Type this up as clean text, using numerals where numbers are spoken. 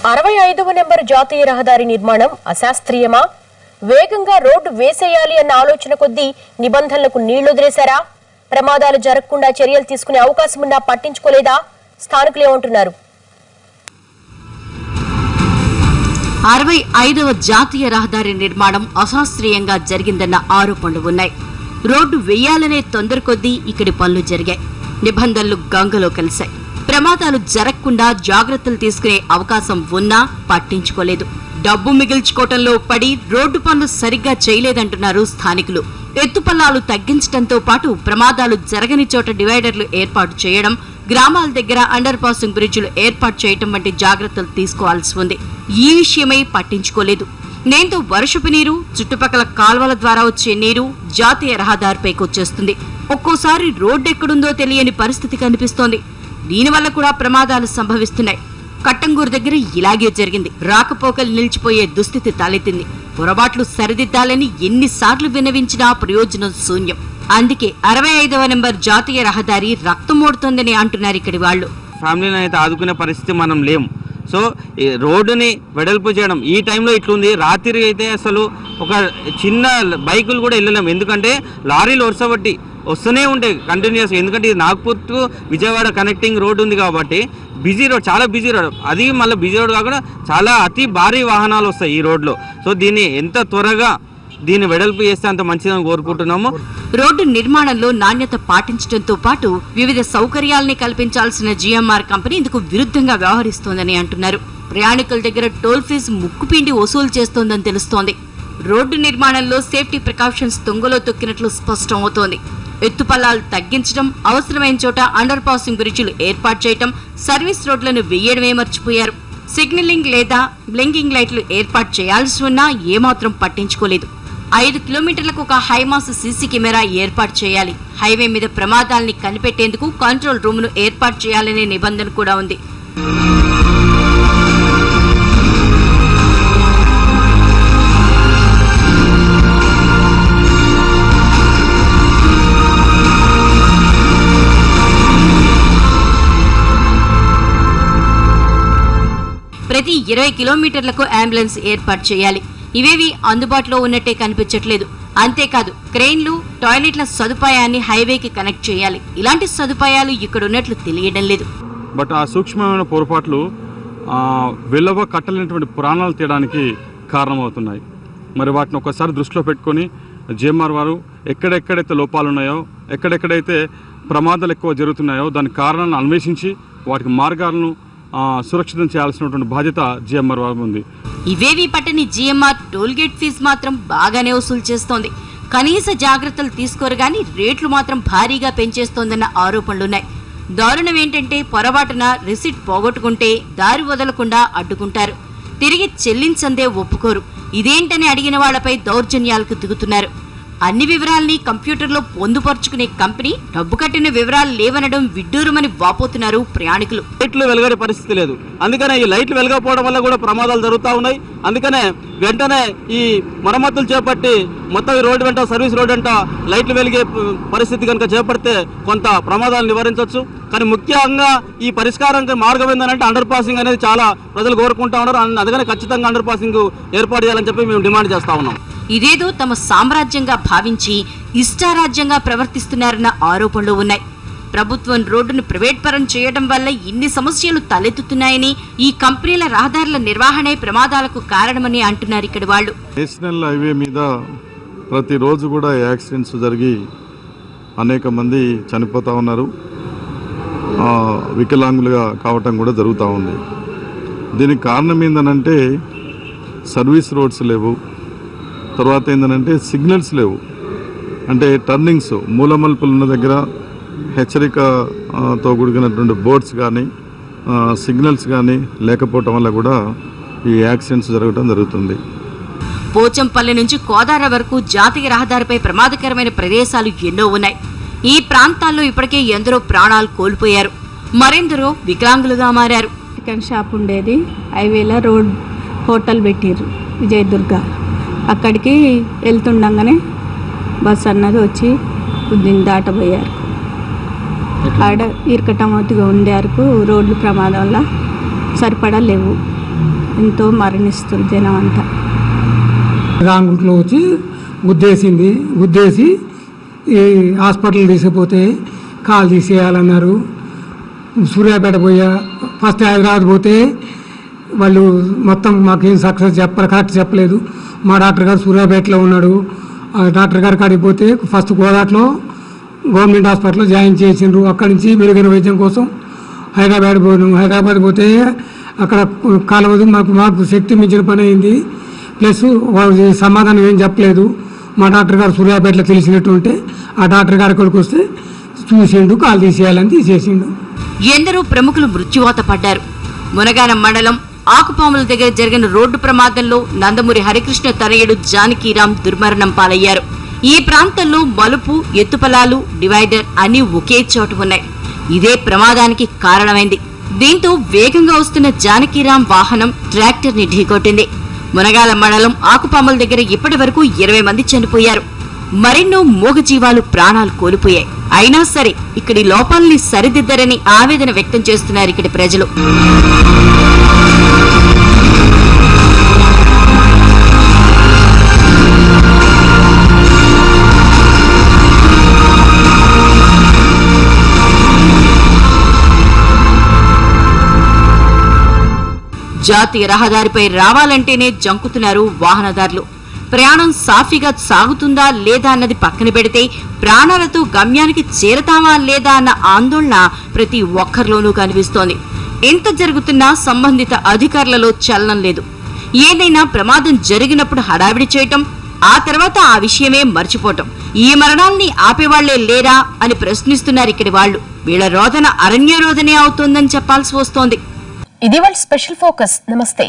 65వ number జాతీయ రహదారి నిర్మాణం అశాస్త్రీయమా? వేగంగా రోడ్డు వేసేయాలి అన్న ఆలోచన కొద్దీ నిబంధనలకు నీళ్లుదిరేశారా? ప్రమాదాలు జరగకుండా చర్యలు తీసుకునే అవకాశం ఉన్నా పట్టించుకోలేదా? స్థానికులు ఏమంటున్నారు? 65వ జాతీయ రహదారి నిర్మాణం అశాస్త్రీయంగా జరిగిందన్న ఆరోపణలు ఉన్నాయి. రోడ్డు వేయాలనే తొందర కొద్దీ ఇక్కడి పనులు జరిగాయి. నిబంధనలు గంగలో కలిశాయి. ప్రమాదాలు జరగకుండా జాగ్రత్తలు తీసుకునే అవకాశం ఉన్నా పట్టించుకోలేదు. డబ్బు మిగిల్చుకోవటంలో పడి రోడ్డు పనులు సరిగ్గా చేయలేదంటున్నారు స్థానికులు. ఎత్తుపల్లాలు తగ్గించడంతో పాటు ప్రమాదాలు జరగని చోట డివైడర్లు ఏర్పాటు చేయడం, గ్రామాల దగ్గర అండర్ పాసింగ్ బ్రిడ్జిలు ఏర్పాటు చేయడం వంటి జాగ్రత్తలు తీసుకోవాల్సి ఉంది. ఈ విషయమై పట్టించుకోలేదు. దీంతో వర్షపు నీరు, చుట్టుపక్కల కాల్వల ద్వారా వచ్చే నీరు జాతీయ రహదారిపైకి వచ్చేస్తుంది. ఒక్కోసారి రోడ్డు ఎక్కడుందో తెలియని పరిస్థితి కనిపిస్తోంది. దీనివల్ల కూడా ప్రమాదాలు సంభవిస్తున్నాయి. కట్టంగూరు దగ్గర ఇలాగే జరిగింది. రాకపోకలు నిలిచిపోయే దుస్థితి తలెత్తింది. పొరపాట్లు సరిదిద్దాలని ఎన్నిసార్లు విన్నవించినా ప్రయోజనం శూన్యం. అందుకే 65వ నెంబర్ జాతీయ రహదారి రక్తమోడుతోందని అంటున్నారు ఇక్కడి వాళ్ళు. ఫ్యామిలీని అయితే ఆదుకునే పరిస్థితి మనం లేము. సో రోడ్డుని వెడల్పు చేయడం ఈ టైంలో ఇట్లుంది. రాత్రి అయితే అసలు ఒక చిన్న బైకులు కూడా వెళ్ళలేము. ఎందుకంటే లారీలు వరుసబట్టి వస్తూనే ఉంటాయి కంటిన్యూస్. ఎందుకంటే ఇది Nagpur to Vijayawada connecting road ఉంది కాబట్టి బిజీ రోడ్, చాలా బిజీ రోడ్. అది మళ్ళీ బిజీ రోడ్ కాకుండా చాలా అతి భారీ వాహనాలు వస్తాయి ఈ రోడ్లో. సో దీన్ని ఎంత త్వరగా దీన్ని వెడల్పు చేస్తే అంత మంచిదని కోరుకుంటున్నాము. రోడ్డు నిర్మాణంలో నాణ్యత పాటించడంతో పాటు వివిధ సౌకర్యాలని కల్పించాల్సిన జీఎంఆర్ కంపెనీ ఇందుకు విరుద్ధంగా వ్యవహరిస్తోందని అంటున్నారు. ప్రయాణికుల దగ్గర టోల్ ఫీజు ముక్కుపిండి వసూలు చేస్తోందని తెలుస్తోంది. రోడ్డు నిర్మాణంలో సేఫ్టీ ప్రికాషన్స్ తుంగలో తొక్కినట్లు స్పష్టం అవుతోంది. ఎత్తుపల్లాలు తగ్గించడం, అవసరమైన చోట అండర్ పాసింగ్ బ్రిడ్జిలు ఏర్పాటు చేయడం, సర్వీస్ రోడ్లను వేయడమే మర్చిపోయారు. సిగ్నలింగ్ లేదా బ్లింకింగ్ లైట్లు ఏర్పాటు చేయాల్సి ఉన్నా ఏమాత్రం పట్టించుకోలేదు. 5 కిలోమీటర్లకు ఒక హైమాస్ సీసీ కెమెరా ఏర్పాటు చేయాలి. హైవే మీద ప్రమాదాల్ని కనిపెట్టేందుకు కంట్రోల్ రూమ్ను ఏర్పాటు చేయాలనే నిబంధన కూడా ఉంది. ప్రతి 20 కిలోమీటర్లకు అంబులెన్స్ ఏర్పాటు చేయాలి. ఇవేవి అందుబాటులో ఉన్నట్టే కనిపించట్లేదు. అంతేకాదు క్రెయిన్లు, టాయిలెట్ల సదుపాయాన్ని హైవేకి కనెక్ట్ చేయాలి. ఇలాంటి సదుపాయాలు ఇక్కడ ఉన్నట్లు తెలియడం లేదు. బట్ ఆ సూక్ష్మమైన పొరపాట్లు వెల్లవ కట్టలేనటువంటి పురాణాలు తీయడానికి కారణమవుతున్నాయి. మరి వాటిని ఒకసారి దృష్టిలో పెట్టుకొని జీఎంఆర్ వారు ఎక్కడెక్కడైతే లోపాలు ఉన్నాయో, ఎక్కడెక్కడైతే ప్రమాదాలు ఎక్కువ జరుగుతున్నాయో దాని కారణాలను అన్వేషించి వాటికి మార్గాలను సురక్షితం చేయాల్సినటువంటి బాధ్యత జీఎంఆర్ వారు ఉంది. ఇవేవి పట్టని జీఎంఆర్ టోల్గేట్ ఫీజు మాత్రం బాగానే వసూలు చేస్తోంది. కనీస జాగ్రత్తలు తీసుకోరు గానీ రేట్లు మాత్రం భారీగా పెంచేస్తోందన్న ఆరోపణలున్నాయి. దారుణం ఏంటంటే పొరపాటున రిసిట్ పోగొట్టుకుంటే దారి వదలకుండా అడ్డుకుంటారు. తిరిగి చెల్లించందే ఒప్పుకోరు. ఇదేంటని అడిగిన వాళ్లపై దౌర్జన్యాలకు దిగుతున్నారు. అన్ని వివరాల్ని కంప్యూటర్లో పొందుపరుచుకునే కంపెనీ డబ్బు కట్టిన వివరాలు లేవనడం విడ్డూరమని వాపోతున్నారు ప్రయాణికులు. లైట్లు వెలగడే పరిస్థితి లేదు. అందుకనే ఈ లైట్లు వెలగకపోవడం వల్ల కూడా ప్రమాదాలు జరుగుతూ ఉన్నాయి. అందుకనే వెంటనే ఈ మరమ్మతులు చేపట్టి మొత్తం ఈ రోడ్డు వెంట, సర్వీస్ రోడ్ వెంట లైట్లు వెలిగే పరిస్థితి కనుక చేపడితే కొంత ప్రమాదాలు నివారించవచ్చు. కానీ ముఖ్యంగా ఈ పరిష్కారానికి మార్గం ఏంటంటే అండర్ పాసింగ్ అనేది చాలా ప్రజలు కోరుకుంటా ఉన్నారు. అందుకనే ఖచ్చితంగా అండర్ పాసింగ్ ఏర్పాటు చేయాలని చెప్పి మేము డిమాండ్ చేస్తా ఉన్నాం. ఇదేదో తమ సామ్రాజ్యంగా భావించి ఇష్టారాజ్యంగా ప్రవర్తిస్తున్నారన్న ఆరోపణలు ఉన్నాయి. ప్రభుత్వం రోడ్డును ప్రైవేట్ పరం చేయడం వల్ల ఇన్ని సమస్యలు తలెత్తుతున్నాయని, ఈ కంపెనీల రహదారుల నిర్వహణే ప్రమాదాలకు కారణమని అంటున్నారు ఇక్కడి వాళ్ళు. నేషనల్ హైవే మీద ప్రతిరోజు కూడా యాక్సిడెంట్స్ జరిగి అనేక మంది చనిపోతూ ఉన్నారు. వికలాంగులుగా కావటం కూడా జరుగుతూ ఉంది. దీనికి కారణం ఏంటంటే సర్వీస్ రోడ్స్ లేవు, తర్వాత ఏంటంటే సిగ్నల్స్ లేవు. అంటే టర్నింగ్స్, మూలమలుపులు ఉన్న దగ్గర హెచ్చరికతో కూడినటువంటి బోర్డ్స్ కానీ సిగ్నల్స్ కానీ లేకపోవటం వల్ల కూడా ఈ యాక్సిడెంట్స్ జరగడం జరుగుతుంది. పోచంపల్లి నుంచి కోదాడ వరకు జాతీయ రహదారిపై ప్రమాదకరమైన ప్రదేశాలు ఎన్నో ఉన్నాయి. ఈ ప్రాంతాల్లో ఇప్పటికే ఎందరో ప్రాణాలు కోల్పోయారు, మరెందరో వికలాంగులుగా మారారు. చికెన్ షాప్ ఉండేది, హైవేలో రోడ్ హోటల్ పెట్టిర్రు విజయదుర్గ. అక్కడికి వెళ్తుండగానే బస్ అన్నది వచ్చి దీన్ని దాటబోయారు. ఆడ ఇరకటమోతుగా ఉండే వరకు రోడ్లు ప్రమాదం వల్ల సరిపడా లేవు. ఎంతో మరణిస్తారు జనం అంతా. రాంగుట్లో వచ్చి గుద్దేసి ఈ హాస్పిటల్ తీసుకుపోతే కాలు తీసేయాలన్నారు. సూర్యాపేట పోయా, ఫస్ట్ హైదరాబాద్ పోతే వాళ్ళు మొత్తం మాకేం సక్సెస్ కరెక్ట్ చెప్పలేదు. మా డాక్టర్ గారు సూర్యాపేటలో ఉన్నాడు. ఆ డాక్టర్ గారి కాడికి పోతే ఫస్ట్ గోదాట్లో గవర్నమెంట్ హాస్పిటల్లో జాయిన్ చేసిండ్రు. అక్కడి నుంచి మెరుగైన వైద్యం కోసం హైదరాబాద్ పోయినాం. హైదరాబాద్ పోతే అక్కడ కాలవదు, మాకు శక్తి మించిన పని అయింది. ప్లస్ వాళ్ళు సమాధానం ఏం చెప్పలేదు. మా డాక్టర్ గారు సూర్యాపేటలో తెలిసినట్టు ఉంటే ఆ డాక్టర్ గారి కొడుకు వస్తే చూసిండు, కాలు తీసేయాలని తీసేసిండు. ఎందరో ప్రముఖులు మృత్యువాత పడ్డారు. మునగాన మండలం ఆకుపాముల దగ్గర జరిగిన రోడ్డు ప్రమాదంలో నందమూరి హరికృష్ణ తనయుడు జానకీరాం దుర్మరణం పాలయ్యారు. ఈ ప్రాంతంలో మలుపు, ఎత్తుపలాలు, డివైడర్ అన్ని ఒకే చోట ఉన్నాయి. ఇదే ప్రమాదానికి కారణమైంది. దీంతో వేగంగా వస్తున్న జానకీరాం వాహనం ట్రాక్టర్ ని ఢీకొట్టింది. మునగాల మండలం ఆకుపాముల దగ్గర ఇప్పటి వరకు 20 మంది చనిపోయారు. మరెన్నో మూగజీవాలు ప్రాణాలు కోల్పోయాయి. అయినా సరే ఇక్కడి లోపాలని సరిదిద్దరని ఆవేదన వ్యక్తం చేస్తున్నారు ఇక్కడి ప్రజలు. జాతీయ రహదారిపై రావాలంటేనే జంకుతున్నారు వాహనదారులు. ప్రయాణం సాఫీగా సాగుతుందా లేదా అన్నది పక్కన పెడితే ప్రాణాలతో గమ్యానికి చేరతామా లేదా అన్న ఆందోళన ప్రతి ఒక్కరిలోనూ కనిపిస్తోంది. ఎంత జరుగుతున్నా సంబంధిత అధికారులలో చలనం లేదు. ఏదైనా ప్రమాదం జరిగినప్పుడు హడావిడి చేయటం, ఆ తర్వాత ఆ విషయమే మర్చిపోవటం. ఈ మరణాల్ని ఆపేవాళ్లే లేరా అని ప్రశ్నిస్తున్నారు ఇక్కడి వాళ్లు. వీళ్ల రోదన అరణ్య రోదనే అవుతోందని చెప్పాల్సి వస్తోంది. ఇది వాళ్ళ స్పెషల్ ఫోకస్. నమస్తే.